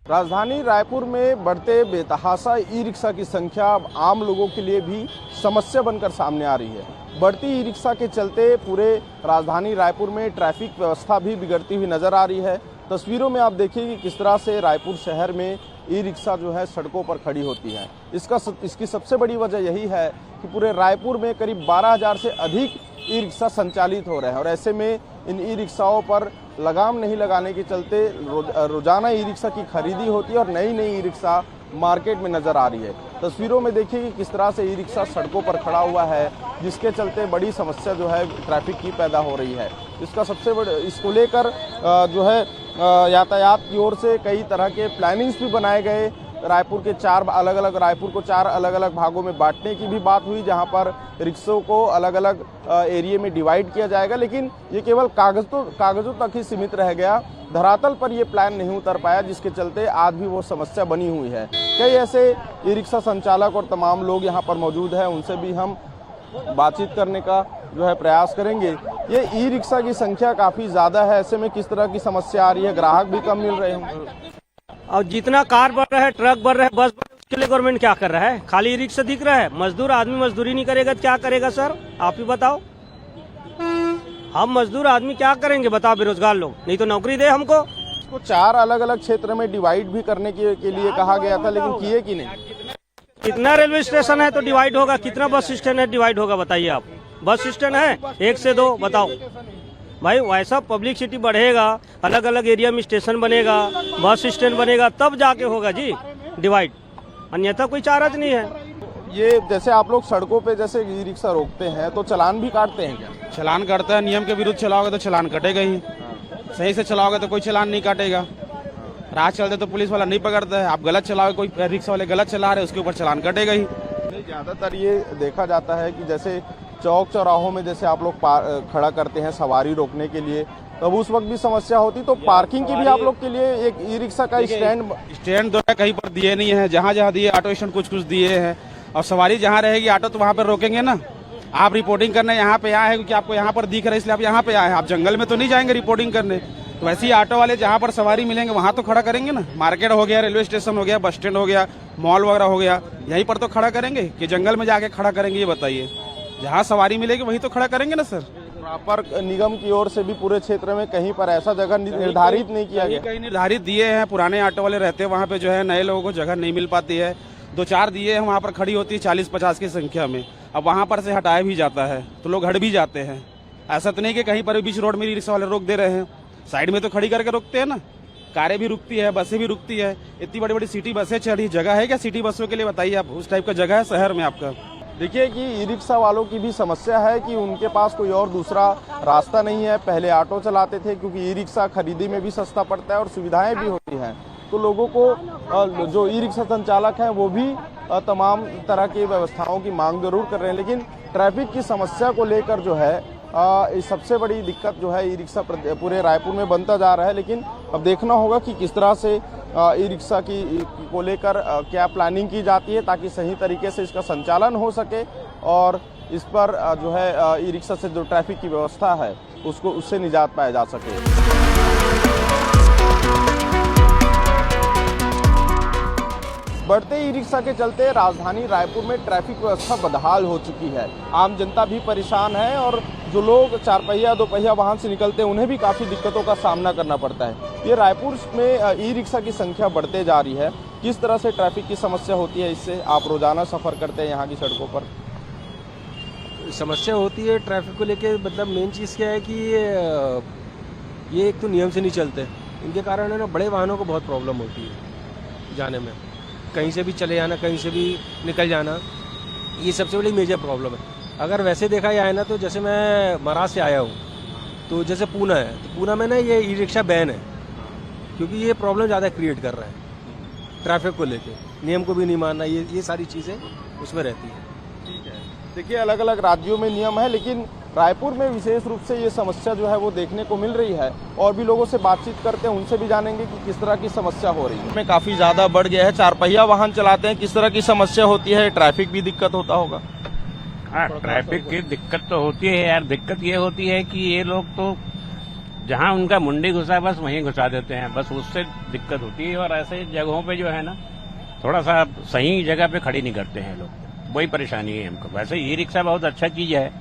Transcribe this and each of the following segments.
राजधानी रायपुर में बढ़ते बेतहाशा ई रिक्शा की संख्या अब आम लोगों के लिए भी समस्या बनकर सामने आ रही है। बढ़ती ई रिक्शा के चलते पूरे राजधानी रायपुर में ट्रैफिक व्यवस्था भी बिगड़ती हुई नजर आ रही है। तस्वीरों में आप देखिए कि किस तरह से रायपुर शहर में ई रिक्शा जो है सड़कों पर खड़ी होती है। इसकी सबसे बड़ी वजह यही है कि पूरे रायपुर में करीब 12,000 से अधिक ई रिक्शा संचालित हो रहे हैं और ऐसे में इन ई रिक्शाओं पर लगाम नहीं लगाने के चलते रोजाना ई रिक्शा की खरीदी होती है और नई नई ई रिक्शा मार्केट में नजर आ रही है। तस्वीरों में देखिए कि किस तरह से ई रिक्शा सड़कों पर खड़ा हुआ है, जिसके चलते बड़ी समस्या जो है ट्रैफिक की पैदा हो रही है। इसको लेकर जो है यातायात की ओर से कई तरह के प्लानिंग्स भी बनाए गए। रायपुर को चार अलग अलग भागों में बांटने की भी बात हुई, जहां पर रिक्शों को अलग अलग एरिया में डिवाइड किया जाएगा, लेकिन ये केवल कागजों तक ही सीमित रह गया। धरातल पर ये प्लान नहीं उतर पाया, जिसके चलते आज भी वो समस्या बनी हुई है। कई ऐसे ई रिक्शा संचालक और तमाम लोग यहाँ पर मौजूद हैं, उनसे भी हम बातचीत करने का जो है प्रयास करेंगे। ये ई रिक्शा की संख्या काफी ज्यादा है, ऐसे में किस तरह की समस्या आ रही है? ग्राहक भी कम मिल रहे हैं और जितना कार बढ़ रहा है, ट्रक बढ़ रहा है, बस बढ़ रहा है, उसके लिए गवर्नमेंट क्या कर रहा है? खाली ई रिक्शा दिख रहा है। मजदूर आदमी मजदूरी नहीं करेगा तो क्या करेगा सर? आप ही बताओ। हम मजदूर आदमी क्या करेंगे बताओ? बेरोजगार लोग, नहीं तो नौकरी दे हमको। इसको 4 अलग अलग क्षेत्र में डिवाइड भी करने के लिए कहा गया था, लेकिन किए कि नहीं? कितना रेलवे स्टेशन है तो डिवाइड होगा? कितना बस स्टैंड है डिवाइड होगा? बताइए आप। बस स्टैंड है 1 से 2, बताओ भाई। वैसा पब्लिक सिटी बढ़ेगा, अलग अलग एरिया में स्टेशन बनेगा, बस स्टैंड बनेगा, तब जाके होगा जी डिवाइड, अन्यथा कोई चार्ज नहीं है। ये जैसे आप लोग सड़कों पे जैसे ई रिक्शा रोकते हैं तो चालान भी काटते हैं क्या? चालान काटता है, नियम के विरुद्ध चलाओगे तो चालान कटेगा ही। सही से चलाओगे तो कोई चालान नहीं काटेगा। राह चलते तो पुलिस वाला नहीं पकड़ता है। आप गलत चलाओगे, कोई रिक्शा वाले गलत चला रहे, उसके ऊपर चालान कटेगा ही। ज्यादातर ये देखा जाता है कि जैसे चौक चौराहों में जैसे आप लोग खड़ा करते हैं सवारी रोकने के लिए, तब उस वक्त भी समस्या होती, तो पार्किंग की भी आप लोग के लिए एक ई रिक्शा का स्टैंड तो कहीं पर दिए नहीं है। जहाँ जहाँ दिए ऑटो स्टैंड कुछ दिए हैं, और सवारी जहाँ रहेगी ऑटो तो वहाँ पर रोकेंगे ना। आप रिपोर्टिंग करने यहाँ पे आए हैं क्योंकि आपको यहाँ पर दिख रहा है, इसलिए आप यहाँ पे आए हैं। आप जंगल में तो नहीं जाएंगे रिपोर्टिंग करने। तो वैसे ही ऑटो वाले जहाँ पर सवारी मिलेंगे वहाँ तो खड़ा करेंगे ना। मार्केट हो गया, रेलवे स्टेशन हो गया, बस स्टैंड हो गया, मॉल वगैरह हो गया, यहीं पर तो खड़ा करेंगे कि जंगल में जाके खड़ा करेंगे? ये बताइए। जहाँ सवारी मिलेगी वहीं तो खड़ा करेंगे ना सर। प्रॉपर निगम की ओर से भी पूरे क्षेत्र में कहीं पर ऐसा जगह निर्धारित नहीं किया गया? कहीं निर्धारित दिए हैं, पुराने ऑटो वाले रहते हैं वहाँ पे, जो है नए लोगों को जगह नहीं मिल पाती है। 2-4 दिए हैं, वहाँ पर खड़ी होती है 40-50 की संख्या में। अब वहाँ पर से हटाया भी जाता है तो लोग हट भी जाते हैं। ऐसा तो नहीं कि कहीं पर बीच रोड में रिक्शा वाले रोक दे रहे हैं। साइड में तो खड़ी करके रोकते हैं ना। कारें भी रुकती है, बसें भी रुकती है। इतनी बड़ी बड़ी सिटी बसें चढ़ी, जगह है क्या सिटी बसों के लिए? बताइए आप। उस टाइप का जगह है शहर में आपका? देखिए कि ई रिक्शा वालों की भी समस्या है कि उनके पास कोई और दूसरा रास्ता नहीं है। पहले ऑटो चलाते थे क्योंकि ई रिक्शा खरीदी में भी सस्ता पड़ता है और सुविधाएं भी होती हैं, तो लोगों को जो ई रिक्शा संचालक हैं वो भी तमाम तरह की व्यवस्थाओं की मांग जरूर कर रहे हैं, लेकिन ट्रैफिक की समस्या को लेकर जो है सबसे बड़ी दिक्कत जो है ई रिक्शा पूरे रायपुर में बनता जा रहा है। लेकिन अब देखना होगा कि किस तरह से ई रिक्शा को लेकर क्या प्लानिंग की जाती है ताकि सही तरीके से इसका संचालन हो सके और इस पर जो है ई रिक्शा से जो ट्रैफिक की व्यवस्था है उससे निजात पाया जा सके। बढ़ते ई रिक्शा के चलते राजधानी रायपुर में ट्रैफिक व्यवस्था बदहाल हो चुकी है। आम जनता भी परेशान है और जो लोग 4 पहिया 2 पहिया वाहन से निकलते हैं उन्हें भी काफ़ी दिक्कतों का सामना करना पड़ता है। ये रायपुर में ई रिक्शा की संख्या बढ़ते जा रही है। किस तरह से ट्रैफिक की समस्या होती है इससे? आप रोजाना सफ़र करते हैं यहाँ की सड़कों पर? समस्या होती है ट्रैफिक को लेके। मतलब मेन चीज़ क्या है कि ये एक तो नियम से नहीं चलते, इनके कारण है ना बड़े वाहनों को बहुत प्रॉब्लम होती है जाने में। कहीं से भी चले जाना, कहीं से भी निकल जाना, ये सबसे बड़ी मेजर प्रॉब्लम है। अगर वैसे देखा जाए ना तो जैसे मैं महाराष्ट्र से आया हूँ, तो जैसे पूना है, तो पूना में ना ये ई रिक्शा बैन है क्योंकि ये प्रॉब्लम ज़्यादा क्रिएट कर रहा है ट्रैफिक को लेके। नियम को भी नहीं मानना, ये सारी चीज़ें उसमें रहती है। ठीक है, देखिए अलग अलग राज्यों में नियम है, लेकिन रायपुर में विशेष रूप से ये समस्या जो है वो देखने को मिल रही है। और भी लोगों से बातचीत करते हैं, उनसे भी जानेंगे कि किस तरह की समस्या हो रही है। में काफी ज्यादा बढ़ गया है। 4 पहिया वाहन चलाते हैं, किस तरह की समस्या होती है? ट्रैफिक भी दिक्कत होता होगा? हाँ, ट्रैफिक की दिक्कत तो होती है यार। दिक्कत ये होती है कि ये लोग तो जहाँ उनका मुंडी घुसा है बस वहीं घुसा देते हैं, बस उससे दिक्कत होती है। और ऐसे जगहों पे जो है ना थोड़ा सा सही जगह पे खड़ी नहीं करते हैं लोग, वही परेशानी है हमको। वैसे ई रिक्शा बहुत अच्छा चीज है,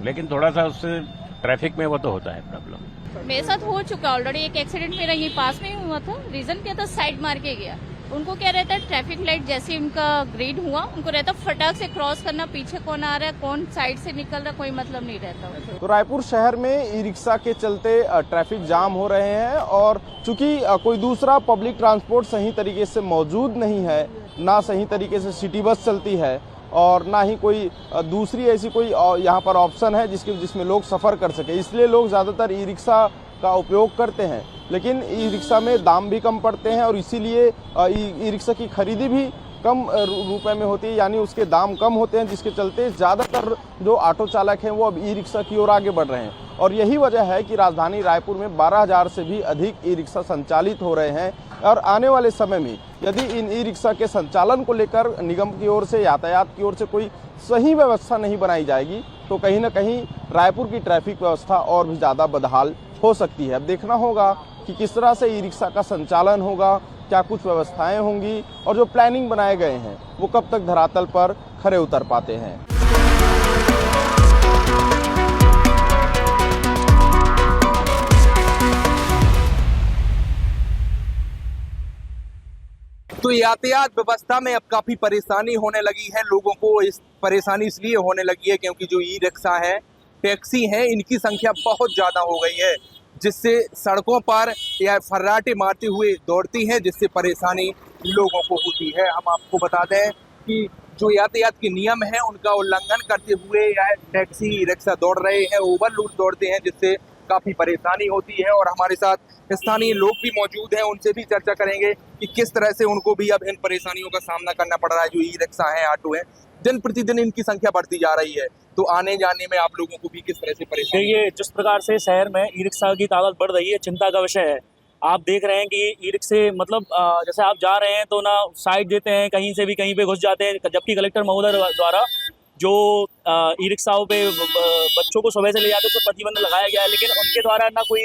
लेकिन थोड़ा सा उससे ट्रैफिक में वो तो होता है प्रॉब्लम। मेरे साथ हो चुका ऑलरेडी, एक एक्सीडेंट मेरा यही पास में ही हुआ था। रीजन क्या था, साइड मार के गया। उनको क्या रहता है, ट्रैफिक लाइट जैसे उनका ग्रीन हुआ, उनको रहता फटाक से क्रॉस करना, पीछे कौन आ रहा है, कौन साइड से निकल रहा है, कोई मतलब नहीं रहता। तो रायपुर शहर में ई रिक्शा के चलते ट्रैफिक जाम हो रहे हैं और चूंकि कोई दूसरा पब्लिक ट्रांसपोर्ट सही तरीके से मौजूद नहीं है, ना सही तरीके से सिटी बस चलती है और ना ही कोई दूसरी ऐसी कोई यहाँ पर ऑप्शन है जिसमें लोग सफ़र कर सके, इसलिए लोग ज़्यादातर ई रिक्शा का उपयोग करते हैं। लेकिन ई रिक्शा में दाम भी कम पड़ते हैं और इसीलिए ई रिक्शा की खरीदी भी कम रुपए में होती है, यानी उसके दाम कम होते हैं, जिसके चलते ज़्यादातर जो ऑटो चालक हैं वो अब ई रिक्शा की ओर आगे बढ़ रहे हैं। और यही वजह है कि राजधानी रायपुर में 12,000 से भी अधिक ई रिक्शा संचालित हो रहे हैं और आने वाले समय में यदि इन ई रिक्शा के संचालन को लेकर निगम की ओर से, यातायात की ओर से कोई सही व्यवस्था नहीं बनाई जाएगी तो कहीं ना कहीं रायपुर की ट्रैफिक व्यवस्था और भी ज़्यादा बदहाल हो सकती है। अब देखना होगा कि किस तरह से ई रिक्शा का संचालन होगा, क्या कुछ व्यवस्थाएं होंगी और जो प्लानिंग बनाए गए हैं वो कब तक धरातल पर खरे उतर पाते हैं। तो यातायात व्यवस्था में अब काफी परेशानी होने लगी है लोगों को। इस परेशानी इसलिए होने लगी है क्योंकि जो ई रिक्शा है, टैक्सी है, इनकी संख्या बहुत ज्यादा हो गई है, जिससे सड़कों पर या फर्राटे मारते हुए दौड़ती हैं, जिससे परेशानी लोगों को होती है। हम आपको बता दें कि जो यातायात के नियम हैं उनका उल्लंघन करते हुए या टैक्सी रिक्शा दौड़ रहे हैं, ओवरलोड दौड़ते हैं, जिससे काफ़ी परेशानी होती है। और हमारे साथ स्थानीय लोग भी मौजूद हैं, उनसे भी चर्चा करेंगे कि किस तरह से उनको भी अब इन परेशानियों का सामना करना पड़ रहा है। जो ई रिक्शा है, ऑटो है, दिन प्रतिदिन इनकी संख्या बढ़ती जा रही है, तो आने जाने में आप लोगों को भी किस तरह से परेशानी? देखिए, जिस प्रकार से शहर में ई रिक्शा की तादाद बढ़ रही है, चिंता का विषय है। आप देख रहे हैं कि ई रिक्शे मतलब जैसे आप जा रहे हैं तो ना साइड देते हैं, कहीं से भी कहीं पे घुस जाते हैं, जबकि कलेक्टर महोदय द्वारा जो ई रिक्शाओं पे बच्चों को सुबह से ले जाते हैं तो प्रतिबंध लगाया गया है, लेकिन उनके द्वारा ना कोई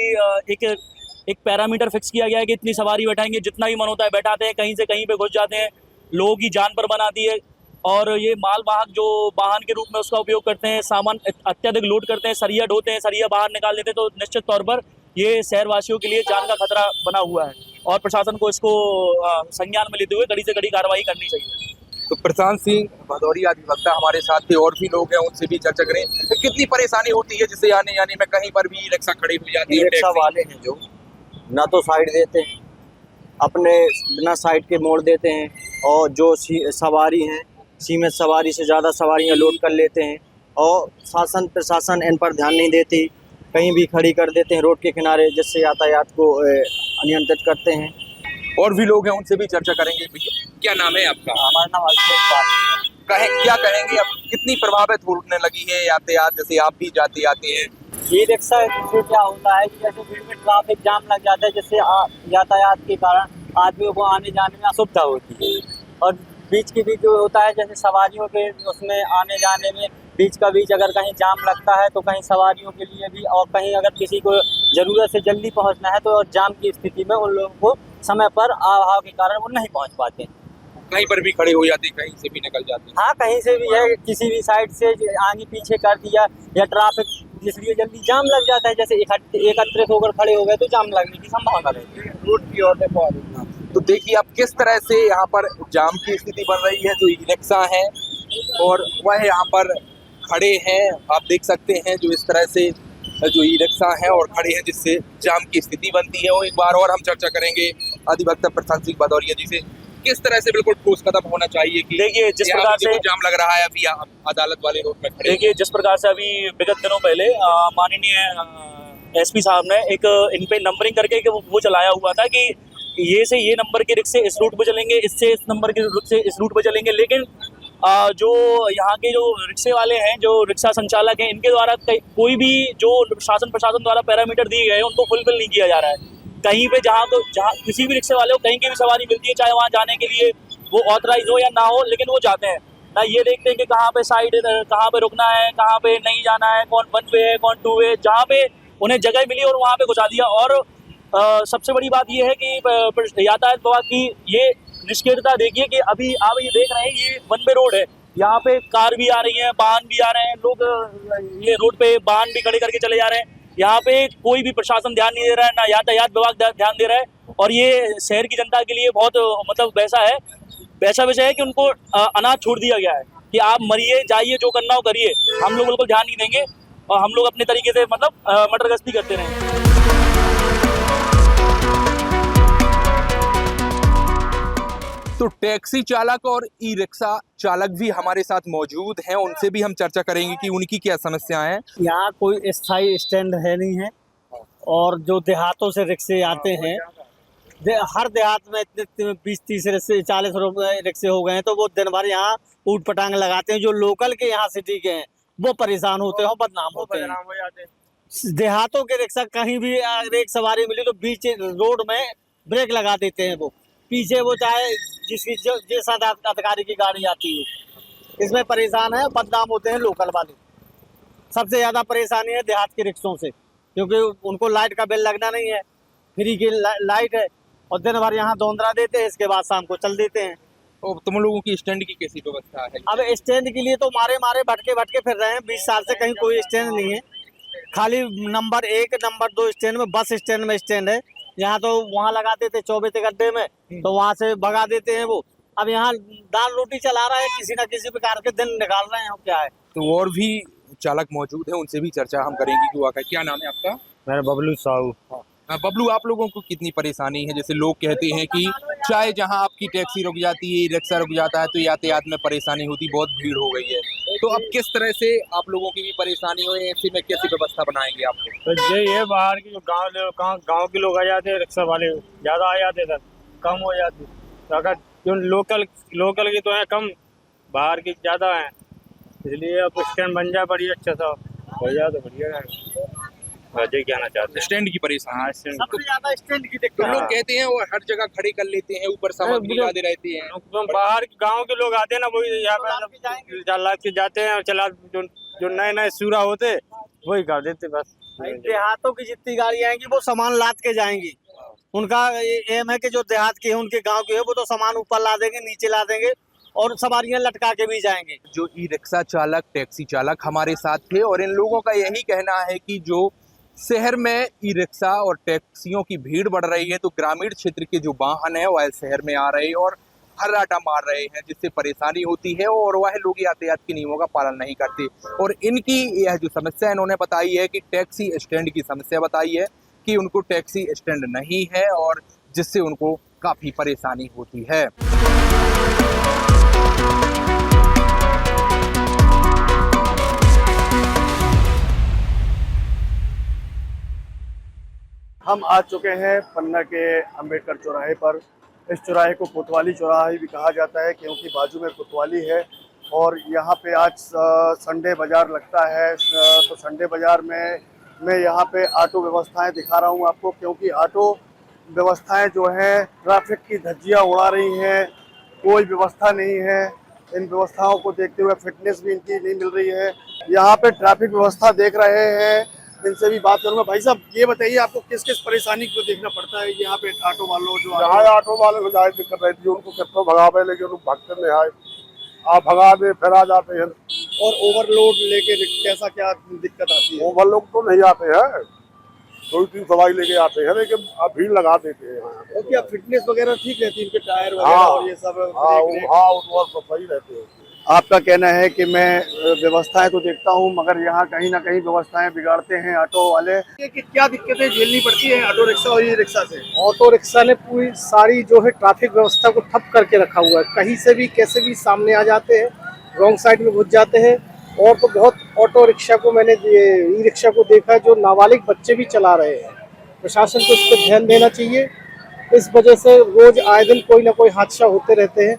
एक पैरामीटर फिक्स किया गया है कि इतनी सवारी बैठाएंगे, जितना ही मन होता है बैठाते हैं, कहीं से कहीं पे घुस जाते हैं, लोगों की जान पर बनाती है। और ये माल वाहक जो वाहन के रूप में उसका उपयोग करते हैं, सामान अत्यधिक लोड करते हैं, सरिया ढोते हैं, सरिया बाहर निकाल देते हैं, तो निश्चित तौर पर ये शहरवासियों के लिए जान का खतरा बना हुआ है और प्रशासन को इसको संज्ञान में लेते हुए कड़ी से कड़ी कार्रवाई करनी चाहिए। तो प्रशांत सिंह भदौरिया अधिवक्ता हमारे साथ थे, और भी लोग हैं, उनसे भी चर्चा करें। तो कितनी परेशानी होती है जिससे आने जाने में कहीं पर भी रिक्शा खड़ी हो जाती है? रिक्शा वाले हैं जो ना तो साइड देते हैं, अपने बिना साइड के मोड़ देते हैं, और जो सवारी हैं सीमित सवारी से ज़्यादा सवारियां लोड कर लेते हैं, और शासन प्रशासन इन पर ध्यान नहीं देती, कहीं भी खड़ी कर देते हैं रोड के किनारे, जिससे यातायात को अनियंत्रित करते हैं। और भी लोग हैं, उनसे भी चर्चा करेंगे। क्या नाम है आपका? हमारा नाम अभिषेक पाल। क्या कहेंगे, अब कितनी प्रभावित होने लगी है यातायात, जैसे आप भी जाते आते हैं? ई रिक्शा से क्या होता है कि जैसे भीड़ में ट्रैफिक जाम लग जाता है, जिससे यातायात के कारण आदमियों को आने जाने में असुविधा होती है, और बीच के बीच जो होता है जैसे सवारियों के उसमें आने जाने में बीच का बीच अगर कहीं जाम लगता है तो कहीं सवारियों के लिए भी, और कहीं अगर किसी को ज़रूरत से जल्दी पहुंचना है तो जाम की स्थिति में उन लोगों को समय पर अभाव के कारण वो नहीं पहुंच पाते, कहीं पर भी खड़े हो जाते, कहीं से भी निकल जाते। हाँ, कहीं से भी है, किसी भी साइड से आगे पीछे कर दिया या ट्रैफिक इसलिए जल्दी जाम लग जाता है, जैसे एकत्रित होकर खड़े हो गए तो जाम लगने की संभावना रहती है रोड की ओर में। तो देखिए अब किस तरह से यहाँ पर जाम की स्थिति बन रही है। जो ई रिक्शा है और वह यहाँ पर खड़े हैं, आप देख सकते हैं, जो इस तरह से जो ई रिक्शा है और खड़े हैं, जिससे जाम की स्थिति बनती है। और एक बार और हम चर्चा करेंगे अधिवक्ता प्रशांत सिंह भदौरिया जी से, किस तरह से बिल्कुल ठोस कदम होना चाहिए कि देखिए जिस प्रकार से जाम लग रहा है अभी अदालत वाले रोड में खड़े। देखिए जिस प्रकार से अभी विगत दिनों पहले माननीय एसपी साहब ने एक इन पे नंबरिंग करके वो चलाया हुआ था कि ये से ये नंबर के रिक्शे इस रूट पे चलेंगे, इससे इस नंबर के रिक्शे इस रूट पे चलेंगे, लेकिन जो यहाँ के जो रिक्शे वाले हैं, जो रिक्शा संचालक हैं, इनके द्वारा कोई भी जो शासन प्रशासन द्वारा पैरामीटर दिए गए हैं उनको फुलफिल नहीं किया जा रहा है। कहीं पे जहाँ किसी भी रिक्शे वाले को कहीं की भी सवारी मिलती है, चाहे वहाँ जाने के लिए वो ऑथराइज हो या ना हो, लेकिन वो जाते हैं ना, ये देखते हैं कि कहाँ पे साइड, कहाँ पे रुकना है, कहाँ पे नहीं जाना है, कौन वन वे है, कौन टू वे। जहाँ पे उन्हें जगह मिली और वहाँ पे घुसा दिया। और सबसे बड़ी बात ये है कि यातायात विभाग की ये निष्क्रियता देखिए कि अभी आप ये देख रहे हैं ये वन वे रोड है, यहाँ पे कार भी आ रही है, वाहन भी आ रहे हैं, लोग ये रोड पे वाहन भी खड़े करके चले जा रहे हैं। यहाँ पे कोई भी प्रशासन ध्यान नहीं दे रहा है, ना यातायात विभाग ध्यान दे रहा है। और ये शहर की जनता के लिए बहुत मतलब वैसा विषय है कि उनको अनाथ छोड़ दिया गया है कि आप मरिए जाइए जो करना हो करिए, हम लोग बिल्कुल ध्यान नहीं देंगे और हम लोग अपने तरीके से मतलब मटर गश्ती करते रहेंगे। तो टैक्सी चालक और ई रिक्शा चालक भी हमारे साथ मौजूद हैं, उनसे भी हम चर्चा करेंगे कि उनकी क्या समस्याएं हैं। यहाँ कोई स्थायी स्टैंड है नहीं है और जो देहातों से रिक्शे आते हैं, हर देहात में इतने 20-30 रिक्शे 40 रुपए रिक्शे हो गए हैं, तो वो दिन भर यहाँ ऊट पटांग लगाते हैं। जो लोकल के यहाँ सिटी के हैं वो परेशान होते हैं, बदनाम होते हैं। देहातों के रिक्शा कहीं भी एक सवारी मिली तो बीच रोड में ब्रेक लगा देते हैं, वो पीछे वो चाहे जिस अधिकारी की गाड़ी आती है, इसमें परेशान है, बदनाम होते हैं लोकल वाले। सबसे ज्यादा परेशानी है देहात के रिक्शों से, क्योंकि उनको लाइट का बिल लगना नहीं है, फ्री की लाइट है और दिन भर यहाँ धोंधरा देते हैं, इसके बाद शाम को चल देते हैं। तो तुम लोगों की स्टैंड की कैसी व्यवस्था है? अब स्टैंड के लिए तो मारे भटके फिर रहे हैं, 20 साल से कहीं कोई स्टैंड नहीं है। खाली नंबर 1 नंबर 2 स्टैंड में, बस स्टैंड में स्टैंड है। यहाँ तो वहाँ लगाते थे 24 गड्ढे में, तो वहाँ से भगा देते हैं वो। अब यहाँ दाल रोटी चला रहा है, किसी न किसी प्रकार के दिन निकाल रहे हैं, क्या है। तो और भी चालक मौजूद है, उनसे भी चर्चा हम करेंगे कि वाकई क्या नाम है आपका? मेरा बबलू साहू। बबलू, आप लोगों को कितनी परेशानी है? जैसे लोग कहते हैं कि चाहे जहां आपकी टैक्सी रुक जाती है, रिक्शा रुक जाता है, तो यातायात में परेशानी होती, बहुत भीड़ हो गई है। तो अब किस तरह से आप लोगों की भी परेशानी हो, ऐसे में कैसी व्यवस्था बनाएंगे आप लोग? तो यही है, बाहर की जो गाँव के लोग आ जाते हैं, रिक्शा वाले ज्यादा आ जाते हैं, कम हो जाती। तो अगर जो लोकल की तो है कम, बाहर की ज्यादा है, इसलिए अब स्टैंड बन जाए बढ़िया, अच्छा सा हो जाए तो बढ़िया है। वजह क्या चाहते हैं? स्टैंड की परेशानी। सबसे ज्यादा स्टैंड की दिक्कत। लोग कहते हैं और हर जगह खड़े कर लेते हैं, ऊपर सामग्री लादे रहते हैं। बाहर गांव के लोग आते हैं ना, वो यहाँ पे चला के जाते हैं और चला जो नए सूरा होते वही कर देते बस। देहातों की जितनी गाड़ी आएंगी वो सामान लाद के जाएंगी। उनका एम है कि जो देहात के हैं, उनके गाँव के हैं, वो तो सामान ऊपर ला देंगे, नीचे ला देंगे और सवारियां लटका के भी जाएंगे। जो ई रिक्शा चालक, टैक्सी चालक हमारे साथ थे और इन लोगों का यही कहना है कि जो शहर में ई रिक्शा और टैक्सियों की भीड़ बढ़ रही है, तो ग्रामीण क्षेत्र के जो वाहन है वह शहर में आ रहे हैं और हर्राटा मार रहे हैं, जिससे परेशानी होती है और वह लोग यातायात के नियमों का पालन नहीं करते। और इनकी यह जो समस्या इन्होंने बताई है कि टैक्सी स्टैंड की समस्या बताई है कि उनको टैक्सी स्टैंड नहीं है और जिससे उनको काफ़ी परेशानी होती है। हम आ चुके हैं पन्ना के अंबेडकर चौराहे पर। इस चौराहे को कोतवाली चौराहा भी कहा जाता है, क्योंकि बाजू में कोतवाली है और यहाँ पे आज संडे बाज़ार लगता है। तो संडे बाज़ार में मैं यहाँ पे ऑटो व्यवस्थाएं दिखा रहा हूँ आपको, क्योंकि ऑटो व्यवस्थाएं जो हैं ट्रैफिक की धज्जियाँ उड़ा रही हैं, कोई व्यवस्था नहीं है। इन व्यवस्थाओं को देखते हुए फिटनेस भी इनकी नहीं मिल रही है। यहाँ पे ट्रैफिक व्यवस्था देख रहे हैं, इनसे भी बात करूंगा। भाई साहब, ये बताइए आपको किस किस परेशानी को देखना पड़ता है यहाँ पे? ऑटो वालों जो ऑटो वाले को जाए दिक्कत रहती है, उनको कितना भगावे, लेकिन उनको भागते नहीं आए, आप भगा दे फिर आ जाते हैं। और ओवरलोड लेके कैसा क्या दिक्कत आती है? ओवरलोड तो नहीं आते हैं, 2-3 सवारी लेके आते हैं, लेकिन आप भीड़ लगा देते हैं। और क्या फिटनेस वगैरह ठीक रहती है इनके, टायर वगैरह और ये सब? हाँ, सब सही रहते हैं। आपका कहना है कि मैं व्यवस्थाएं तो देखता हूं, मगर यहाँ कहीं ना कहीं व्यवस्थाएं बिगाड़ते हैं ऑटो वाले। कि क्या दिक्कतें झेलनी पड़ती है ऑटो रिक्शा और ई रिक्शा से? ऑटो रिक्शा ने पूरी सारी जो है ट्रैफिक व्यवस्था को ठप करके रखा हुआ है। कहीं से भी कैसे भी सामने आ जाते हैं, रॉन्ग साइड में घुस जाते हैं। और तो बहुत ऑटो रिक्शा को मैंने ई रिक्शा को देखा जो नाबालिग बच्चे भी चला रहे हैं। प्रशासन को इस पर ध्यान देना चाहिए। इस वजह से रोज आए दिन कोई ना कोई हादसा होते रहते हैं।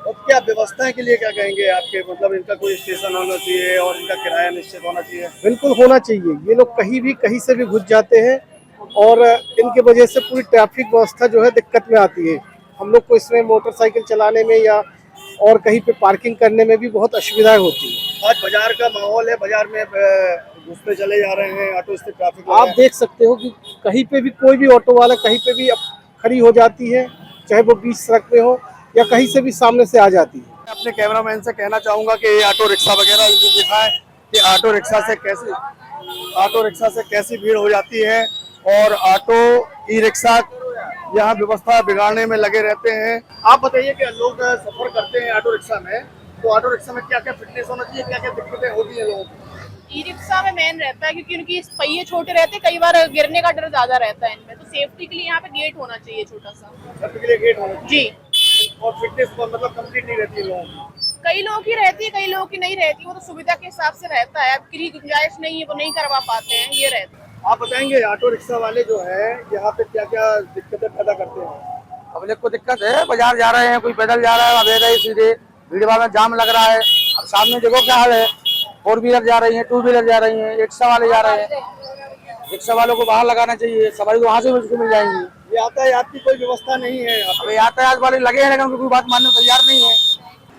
और क्या व्यवस्थाएं के लिए क्या कहेंगे आपके? मतलब इनका कोई स्टेशन होना चाहिए और इनका किराया निश्चित होना चाहिए। बिल्कुल होना चाहिए। ये लोग कहीं भी कहीं से भी घुस जाते हैं और इनके वजह से पूरी ट्रैफिक व्यवस्था जो है दिक्कत में आती है। हम लोग को इसमें मोटरसाइकिल चलाने में या और कहीं पे पार्किंग करने में भी बहुत असुविधाएं होती है। आज बाजार का माहौल है, बाजार में घुसते चले जा रहे हैं ऑटो से, ट्रैफिक आप देख सकते हो कि कहीं पे भी कोई भी ऑटो वाला कहीं पे भी खड़ी हो जाती है, चाहे वो बीच सड़क पे हो या कहीं से भी सामने से आ जाती है। अपने कैमरामैन से कहना चाहूंगा कि ये ऑटो रिक्शा वगैरह दिखाएं कि ऑटो रिक्शा से कैसी भीड़ हो जाती है और ऑटो ई रिक्शा यहाँ व्यवस्था बिगाड़ने में लगे रहते हैं। आप बताइए कि लोग सफर करते हैं ऑटो रिक्शा में, तो ऑटो रिक्शा में क्या क्या फिटनेस होना चाहिए, क्या क्या दिक्कतें होती है लोगों को? ई रिक्शा में मेन रहता है क्योंकि उनकी पहिए छोटे रहते हैं, कई बार गिरने का डर ज्यादा रहता है इनमें, तो सेफ्टी के लिए यहाँ पे गेट होना चाहिए छोटा सा। सेफ्टी के लिए गेट होना चाहिए जी। और फिटनेस मतलब कंप्लीट नहीं रहती है लोगों की, कई लोगों की रहती है, कई लोगों की नहीं रहती, वो तो सुविधा के हिसाब से रहता है, अब किसी गुंजाइश नहीं है वो नहीं करवा पाते हैं, ये रहता है। आप बताएंगे ऑटो रिक्शा वाले जो है यहाँ पे क्या क्या दिक्कतें पैदा करते हैं? पब्लिक को दिक्कत है, बाजार जा रहे हैं, कोई पैदल जा रहा है, अब ऐसे ही सीधे भीड़ भाड़ में जाम लग रहा है। अब सामने देखो क्या हाल है, 4 व्हीलर जा रही है, 2 व्हीलर जा रही है, रिक्शा वाले जा रहे हैं। रिक्शा वालों को बाहर लगाना चाहिए, सवारी तो वहाँ से मिल जाएंगी। यातायात की कोई व्यवस्था नहीं है, अब यातायात वाले लगे हैं लेकिन कोई बात मानने को तैयार नहीं है।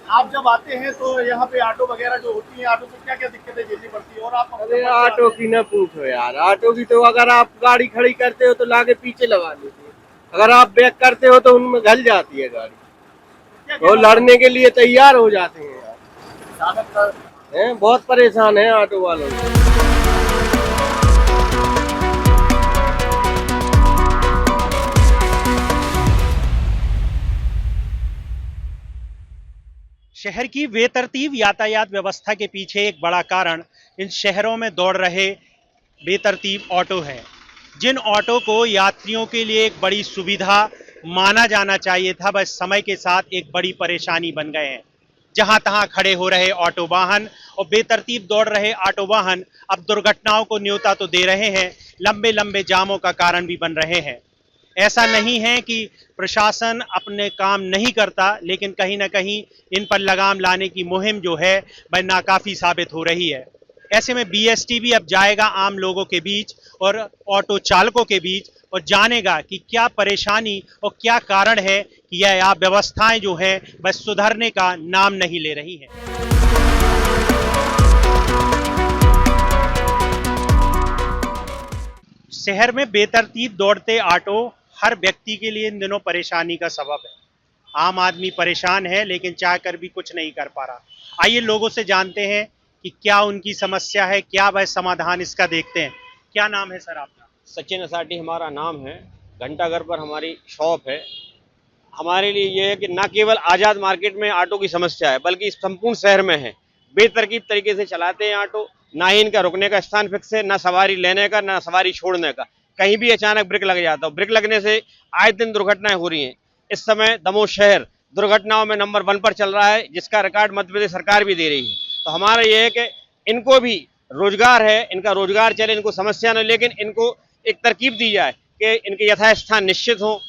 आप जब आते हैं तो यहाँ पे ऑटो वगैरह जो होती है, ऑटो से क्या क्या दिक्कतें झेलनी पड़ती है? और आप अरे ऑटो की न पूछो यार, ऑटो की तो अगर आप गाड़ी खड़ी करते हो तो लाके पीछे लगा देती है, अगर आप बैक करते हो तो उनमें घल जाती है गाड़ी, वो लड़ने के लिए तैयार हो जाते हैं यार। बहुत परेशान है ऑटो वालों से। शहर की बेतरतीब यातायात व्यवस्था के पीछे एक बड़ा कारण इन शहरों में दौड़ रहे बेतरतीब ऑटो है, जिन ऑटो को यात्रियों के लिए एक बड़ी सुविधा माना जाना चाहिए था, बस समय के साथ एक बड़ी परेशानी बन गए हैं। जहां तहां खड़े हो रहे ऑटो वाहन और बेतरतीब दौड़ रहे ऑटो वाहन अब दुर्घटनाओं को न्योता तो दे रहे हैं, लंबे लंबे जामों का कारण भी बन रहे हैं। ऐसा नहीं है कि प्रशासन अपने काम नहीं करता, लेकिन कहीं ना कहीं इन पर लगाम लाने की मुहिम जो है वह नाकाफी साबित हो रही है। ऐसे में बीएसटी भी अब जाएगा आम लोगों के बीच और ऑटो चालकों के बीच और जानेगा कि क्या परेशानी और क्या कारण है कि यह व्यवस्थाएं जो हैं वह सुधरने का नाम नहीं ले रही हैं। शहर में बेतरतीब दौड़ते ऑटो हर व्यक्ति के लिए इन दिनों परेशानी का सबब है। आम आदमी परेशान है लेकिन चाहकर भी कुछ नहीं कर पा रहा। आइए लोगों से जानते हैं कि क्या उनकी समस्या है, क्या वह समाधान इसका देखते हैं। क्या नाम है सर आपका? सचिन असाटी हमारा नाम है, घंटाघर पर हमारी शॉप है। हमारे लिए ये है कि न केवल आज़ाद मार्केट में ऑटो की समस्या है बल्कि संपूर्ण शहर में है। बेतरकीब तरीके से चलाते हैं ऑटो, ना ही इनका रुकने का स्थान फिक्स है, ना सवारी लेने का, ना सवारी छोड़ने का। कहीं भी अचानक ब्रेक लग जाता है, ब्रेक लगने से आए दिन दुर्घटनाएं हो रही हैं। इस समय दमोह शहर दुर्घटनाओं में नंबर 1 पर चल रहा है, जिसका रिकॉर्ड मध्य प्रदेश सरकार भी दे रही है। तो हमारा ये है कि इनको भी रोजगार है, इनका रोजगार चले, इनको समस्या न, लेकिन इनको एक तरकीब दी जाए कि इनके यथास्थान निश्चित हो।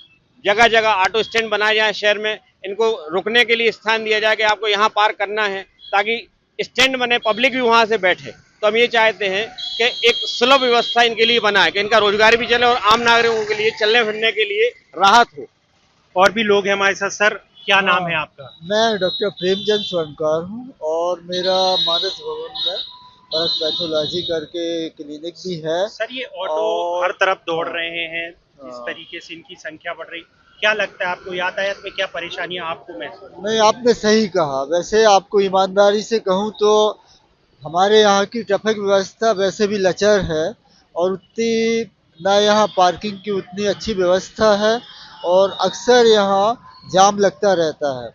जगह जगह ऑटो स्टैंड बनाए जाए शहर में, इनको रुकने के लिए स्थान दिया जाए कि आपको यहाँ पार्क करना है, ताकि स्टैंड बने, पब्लिक भी वहाँ से बैठे। तो हम ये चाहते हैं कि एक सुलभ व्यवस्था इनके लिए बनाए कि इनका रोजगार भी चले और आम नागरिकों के लिए चलने फिरने के लिए राहत हो। और भी लोग हैं हमारे साथ। सर क्या नाम है आपका? मैं डॉक्टर प्रेमचंद स्वर्णकार हूँ और मेरा मानस भवन में पैथोलॉजी करके क्लिनिक भी है। सर ये ऑटो हर तरफ दौड़ रहे हैं, इस तरीके से इनकी संख्या बढ़ रही, क्या लगता है आपको यातायात में क्या परेशानियां आपको महसूस? नहीं, आपने सही कहा। वैसे आपको ईमानदारी से कहूँ तो हमारे यहाँ की ट्रैफिक व्यवस्था वैसे भी लचर है और उतनी ना यहाँ पार्किंग की उतनी अच्छी व्यवस्था है और अक्सर यहाँ जाम लगता रहता है।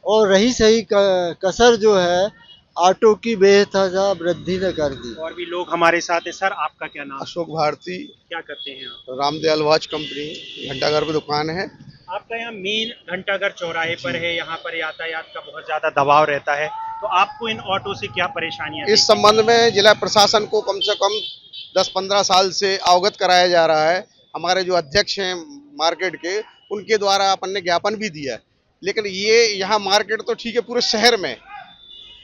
और रही सही कसर जो है ऑटो की बेतहाशा वृद्धि ने कर दी। और भी लोग हमारे साथ हैं। सर आपका क्या नाम? अशोक भारती। क्या करते हैं आप? रामदयाल वॉच कंपनी, घंटाघर पे दुकान है। आपका यहाँ मेन घंटाघर चौराहे पर है, यहाँ पर यातायात का बहुत ज्यादा दबाव रहता है, तो आपको इन ऑटो से क्या परेशानियां? इस संबंध में जिला प्रशासन को कम से कम 10-15 साल से अवगत कराया जा रहा है। हमारे जो अध्यक्ष हैं मार्केट के, उनके द्वारा अपन ने ज्ञापन भी दिया है, लेकिन ये यहाँ मार्केट तो ठीक है, पूरे शहर में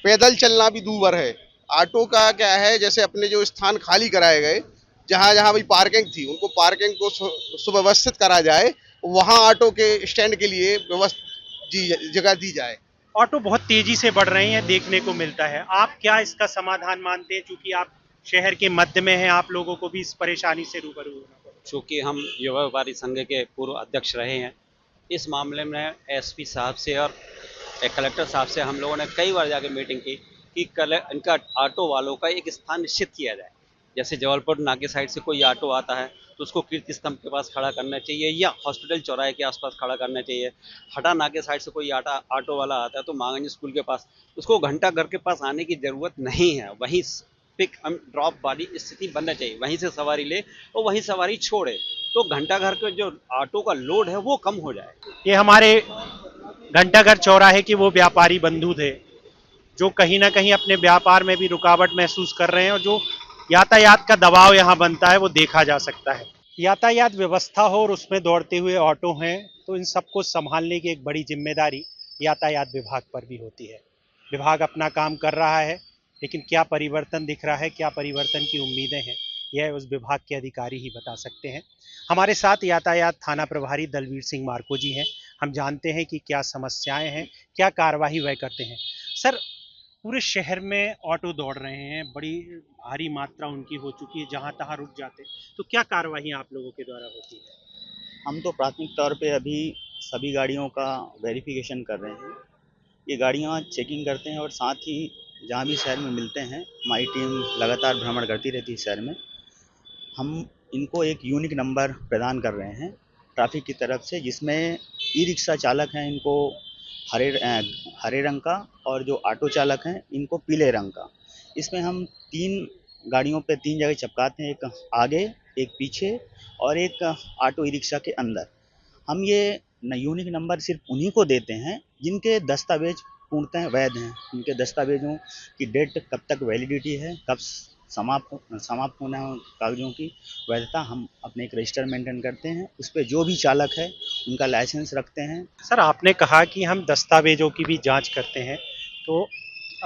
पैदल चलना भी दूभर है। ऑटो का क्या है, जैसे अपने जो स्थान खाली कराए गए, जहाँ जहाँ भी पार्किंग थी, उनको पार्किंग को सुव्यवस्थित करा जाए, वहाँ ऑटो के स्टैंड के लिए जगह दी जाए ऑटो बहुत तेजी से बढ़ रहे हैं देखने को मिलता है। आप क्या इसका समाधान मानते हैं, चूंकि आप शहर के मध्य में हैं, आप लोगों को भी इस परेशानी से रूबरू होना पड़ेगा? चूँकि हम युवा व्यापारी संघ के पूर्व अध्यक्ष रहे हैं, इस मामले में एसपी साहब से और कलेक्टर साहब से हम लोगों ने कई बार जाकर मीटिंग की कि इनका ऑटो वालों का एक स्थान निश्चित किया जाए। जैसे जबलपुर नाके साइड से कोई ऑटो आता है तो उसको कीर्ति स्तंभ के पास खड़ा करना चाहिए या हॉस्पिटल चौराहे के आसपास खड़ा करना चाहिए। हटा नाके साइड से कोई ऑटो वाला आता है तो मांगनी स्कूल के पास, उसको घंटा घर के पास आने की ज़रूरत नहीं है। वहीं पिक एंड ड्रॉप वाली स्थिति बनना चाहिए, वहीं से सवारी ले और वहीं सवारी छोड़े, तो घंटा घर के जो ऑटो का लोड है वो कम हो जाए। ये हमारे घंटाघर चौराहे के वो व्यापारी बंधु थे जो कहीं ना कहीं अपने व्यापार में भी रुकावट महसूस कर रहे हैं, और जो यातायात का दबाव यहाँ बनता है वो देखा जा सकता है। यातायात व्यवस्था हो और उसमें दौड़ते हुए ऑटो हैं, तो इन सबको संभालने की एक बड़ी जिम्मेदारी यातायात विभाग पर भी होती है। विभाग अपना काम कर रहा है, लेकिन क्या परिवर्तन दिख रहा है, क्या परिवर्तन की उम्मीदें हैं, यह उस विभाग के अधिकारी ही बता सकते हैं। हमारे साथ यातायात थाना प्रभारी दलवीर सिंह मार्को जी हैं। हम जानते हैं कि क्या समस्याएं हैं, क्या कार्यवाही वह करते हैं। सर, पूरे शहर में ऑटो दौड़ रहे हैं, बड़ी भारी मात्रा उनकी हो चुकी है, जहां तहां रुक जाते हैं, तो क्या कार्यवाही आप लोगों के द्वारा होती है? हम तो प्राथमिक तौर पे अभी सभी गाड़ियों का वेरिफिकेशन कर रहे हैं। ये गाड़ियां चेकिंग करते हैं और साथ ही जहाँ भी शहर में मिलते हैं हमारी टीम लगातार भ्रमण करती रहती है शहर में। हम इनको एक यूनिक नंबर प्रदान कर रहे हैं ट्रैफिक की तरफ से, जिसमें ई रिक्शा चालक हैं इनको हरे रंग का और जो ऑटो चालक हैं इनको पीले रंग का। इसमें हम 3 गाड़ियों पे 3 जगह चिपकाते हैं, एक आगे, एक पीछे और एक ऑटो ई रिक्शा के अंदर। हम ये यूनिक नंबर सिर्फ उन्हीं को देते हैं जिनके दस्तावेज पूर्णतः वैध हैं। उनके दस्तावेजों की डेट कब तक वैलिडिटी है, कब समाप्त होना है कागजों की वैधता, हम अपने एक रजिस्टर मेंटेन करते हैं। उस पर जो भी चालक है उनका लाइसेंस रखते हैं। सर, आपने कहा कि हम दस्तावेजों की भी जांच करते हैं, तो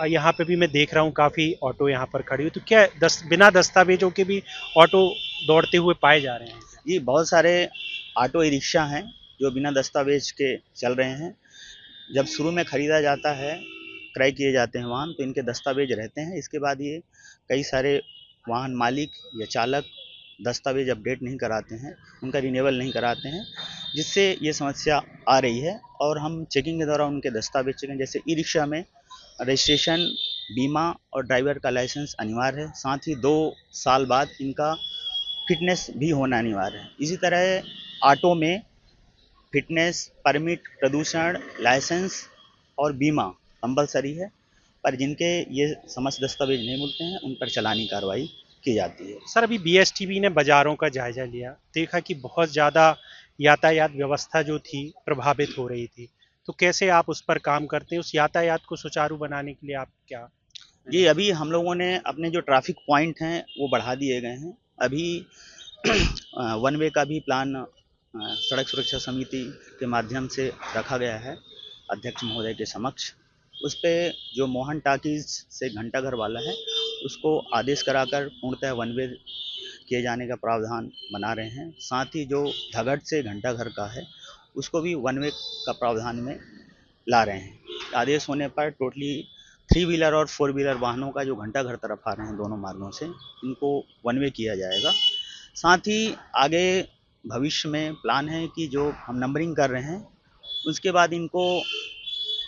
यहाँ पे भी मैं देख रहा हूँ काफ़ी ऑटो यहाँ पर खड़ी हुई, तो क्या बिना दस्तावेजों के भी ऑटो दौड़ते हुए पाए जा रहे हैं? जी, बहुत सारे ऑटो ई रिक्शा हैं जो बिना दस्तावेज के चल रहे हैं। जब शुरू में ख़रीदा जाता है, क्रय किए जाते हैं वाहन, तो इनके दस्तावेज रहते हैं। इसके बाद ये कई सारे वाहन मालिक या चालक दस्तावेज अपडेट नहीं कराते हैं, उनका रिन्यूअल नहीं कराते हैं, जिससे ये समस्या आ रही है। और हम चेकिंग के दौरान उनके दस्तावेज चेकिंग, जैसे ई रिक्शा में रजिस्ट्रेशन, बीमा और ड्राइवर का लाइसेंस अनिवार्य है। साथ ही 2 साल बाद इनका फिटनेस भी होना अनिवार्य है। इसी तरह ऑटो में फिटनेस, परमिट, प्रदूषण, लाइसेंस और बीमा कंपलसरी है, पर जिनके ये समस्त दस्तावेज नहीं मिलते हैं उन पर चालानी कार्रवाई की जाती है। सर, अभी बीएसटीवी ने बाज़ारों का जायजा लिया, देखा कि बहुत ज़्यादा यातायात व्यवस्था जो थी प्रभावित हो रही थी, तो कैसे आप उस पर काम करते हैं? उस यातायात को सुचारू बनाने के लिए आप क्या? जी, अभी हम लोगों ने अपने जो ट्रैफिक पॉइंट हैं वो बढ़ा दिए गए हैं। अभी 1 वे का भी प्लान सड़क सुरक्षा समिति के माध्यम से रखा गया है अध्यक्ष महोदय के समक्ष। उस पर जो मोहन टाकीज से घंटाघर वाला है उसको आदेश कराकर पूर्णतः 1 वे किए जाने का प्रावधान बना रहे हैं। साथ ही जो धगड़ से घंटाघर का है उसको भी 1 वे का प्रावधान में ला रहे हैं। आदेश होने पर टोटली 3 व्हीलर और 4 व्हीलर वाहनों का जो घंटाघर तरफ आ रहे हैं दोनों मार्गों से, इनको 1 वे किया जाएगा। साथ ही आगे भविष्य में प्लान है कि जो हम नंबरिंग कर रहे हैं उसके बाद इनको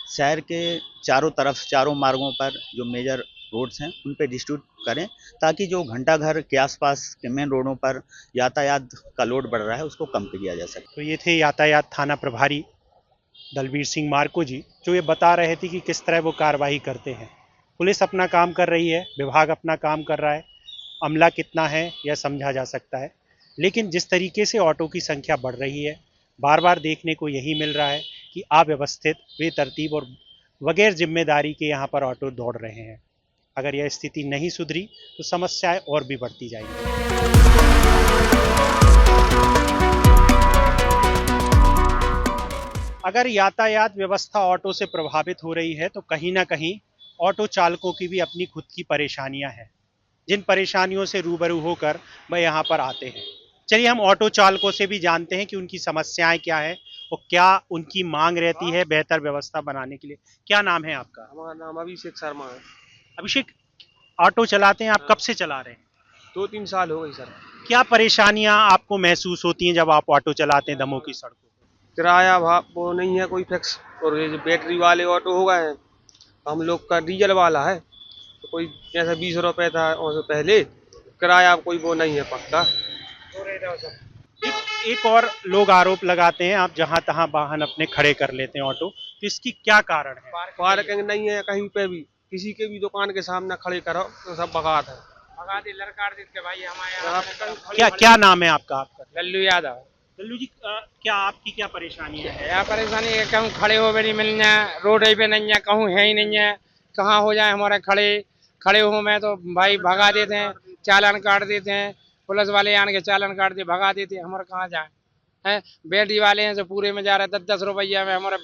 शहर के चारों मार्गों पर जो मेजर रोड्स हैं उन पर डिस्ट्रीब्यूट करें, ताकि जो घंटाघर के आसपास के मेन रोडों पर यातायात का लोड बढ़ रहा है उसको कम किया जा सके। तो ये थे यातायात थाना प्रभारी दलवीर सिंह मार्को जी, जो ये बता रहे थे कि किस तरह वो कार्रवाई करते हैं। पुलिस अपना काम कर रही है, विभाग अपना काम कर रहा है, अमला कितना है यह समझा जा सकता है, लेकिन जिस तरीके से ऑटो की संख्या बढ़ रही है, बार बार देखने को यही मिल रहा है कि अव्यवस्थित, बेतरतीब और बगैर जिम्मेदारी के यहाँ पर ऑटो दौड़ रहे हैं। अगर यह स्थिति नहीं सुधरी तो समस्याएं और भी बढ़ती जाएंगी। अगर यातायात व्यवस्था ऑटो से प्रभावित हो रही है तो कहीं ना कहीं ऑटो चालकों की भी अपनी खुद की परेशानियां हैं, जिन परेशानियों से रूबरू होकर वह यहाँ पर आते हैं। चलिए हम ऑटो चालकों से भी जानते हैं कि उनकी समस्याएं क्या है और क्या उनकी मांग रहती है बेहतर व्यवस्था बनाने के लिए। क्या नाम है आपका? हमारा नाम अभिषेक शर्मा है। अभिषेक, ऑटो चलाते हैं आप, कब से चला रहे हैं? 2-3 साल हो गई सर। क्या परेशानियां आपको महसूस होती हैं जब आप ऑटो चलाते हैं दमोह की सड़कों पर? किराया वो नहीं है कोई फिक्स, और ये जो बैटरी वाले ऑटो हो गए हैं, हम लोग का डीजल वाला है, तो कोई जैसे 20 रुपए था उससे पहले, किराया कोई वो नहीं है पक्का। एक और लोग आरोप लगाते हैं आप जहां तहां वाहन अपने खड़े कर लेते हैं ऑटो, तो इसकी क्या कारण है? पार्किंग नहीं है कहीं पे भी, किसी के भी दुकान के सामने खड़े करो तो सब बगात है। क्या क्या नाम है आपका? लल्लू यादव। लल्लू जी, क्या आपकी क्या परेशानी है? क्या परेशानी है, कहूँ खड़े हो भी नहीं मिलना, रोड पे नहीं है, कहूँ है ही नहीं है, कहाँ हो जाए हमारे खड़े हो में तो भाई भगा देते हैं, चालान काट देते हैं, पुलिस वाले आन के चालान काट दे भगा देते हैं, हमारे कहाँ जाए हैं। बैटरी वाले हैं जो पूरे में जा रहे हैं 10-10 रुपया में, हमारा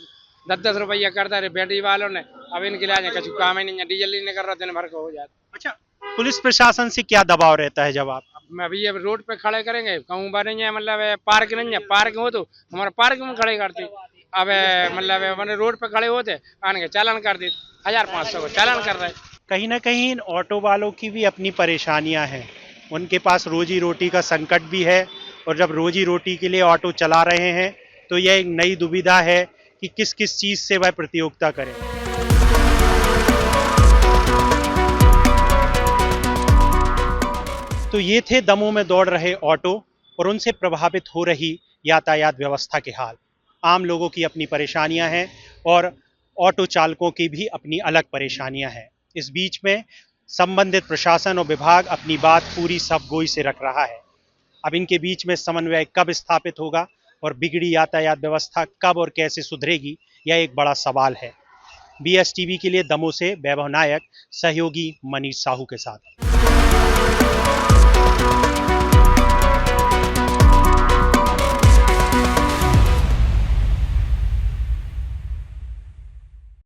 10-10 रुपया करता रहे बैटरी वालों ने, अब इनके लिए कुछ काम ही नहीं है, डीजल ही नहीं कर रहा, दिन भर को हो जाता। अच्छा, पुलिस प्रशासन से क्या दबाव रहता है जब आप? अभी अब रोड पे खड़े करेंगे, कहूँ बार नहीं है, मतलब पार्क नहीं है, पार्क हो तो हमारा पार्क में खड़े करते, अब मतलब मैंने रोड पे खड़े होते आने के चालान कर देते, 1500 को चालान कर रहे। कहीं ना कहीं इन ऑटो वालों की भी अपनी परेशानियां हैं, उनके पास रोजी रोटी का संकट भी है, और जब रोजी रोटी के लिए ऑटो चला रहे हैं तो यह एक नई दुविधा है कि किस किस चीज से वह प्रतियोगिता करें। तो ये थे दमोह में दौड़ रहे ऑटो और उनसे प्रभावित हो रही यातायात व्यवस्था के हाल। आम लोगों की अपनी परेशानियां हैं और ऑटो चालकों की भी अपनी अलग परेशानियां हैं। इस बीच में संबंधित प्रशासन और विभाग अपनी बात पूरी सबगोई से रख रहा है। अब इनके बीच में समन्वय कब स्थापित होगा और बिगड़ी यातायात व्यवस्था कब और कैसे सुधरेगी, यह एक बड़ा सवाल है। BSTV के लिए दमोह से वैभव नायक, सहयोगी मनीष साहू के साथ।